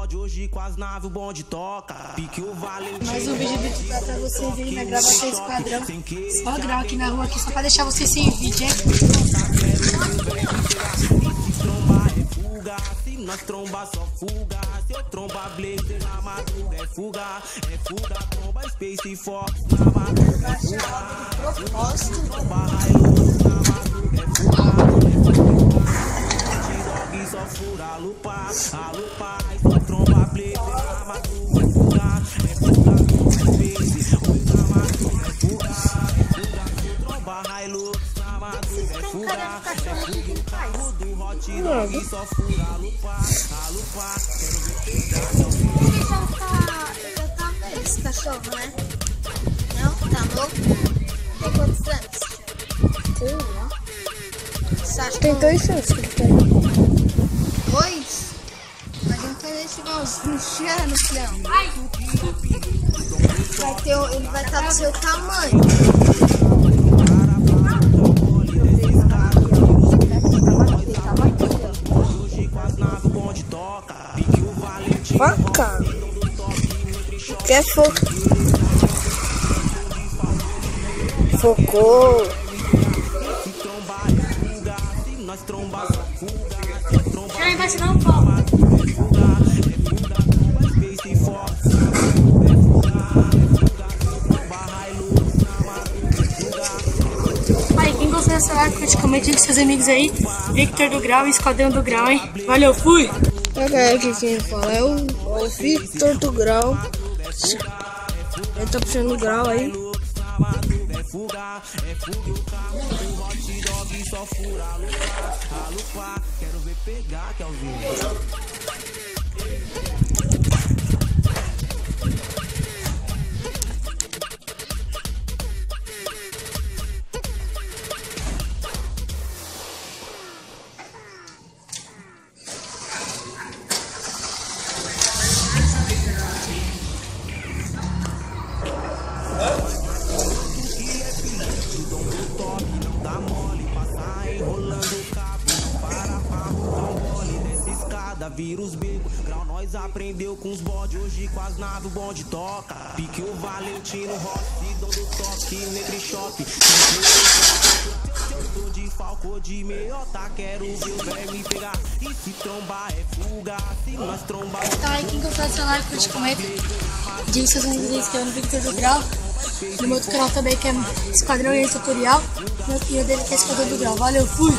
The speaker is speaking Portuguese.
bode hoje com as naves, o bonde toca. Pique o Valentino. Mais um vídeo pra vocês aí na gravação Esquadrão. Só grau aqui na rua, aqui, só pra deixar vocês sem vídeo, hein? Se nós tromba só fuga, se eu tromba blazer na madruga é fuga, tromba Space Fox na madruga é fuga, tromba Hilux na madruga é fuga, T-Dog só fura a lupa, só tromba blazer na madruga é fuga, tromba Space na madruga é fuga, tromba Hilux na madruga é fuga, o carro do Hot Dog só fura a lupa, quero ver pegar. Já tá vendo esse cachorro, né? Não? Tá louco? Tem quantos anos? Sei lá. Você acha Tem que 2 anos que ele tem. 2? Imagina quando ele tiver uns 20 anos, filhão. Ele vai estar do seu tamanho. Vaca. Que é focou. Aí vai se dar um pau. Aí, quem gostou dessa live, curte, comente com seus amigos aí. Victor do Grau e Esquadrão do Grau, hein? Valeu, fui! Aqui quem fala é o Victor do Grau. Ele tá puxando o grau aí. É fuga, o carro do Hot Dog só fura a lupa, quero ver pegar, Kelvin. Vira os becos, grau nós aprendeu com os bode, hoje com as naves o bonde toca. Pique o Valentino, Rossi, dom do toque, negre choque. Eu tô de falco de meiota, quero ver o verme pegar. E se trombar é fuga, se nós trombar. Então aí, quem gostou dessa live, curte, comenta. Diga seus amigos que é o Victor do Grau. No meu outro canal também, que é Esquadrão e Tutorial. E o dele que é Esquadrão do Grau. Valeu, fui!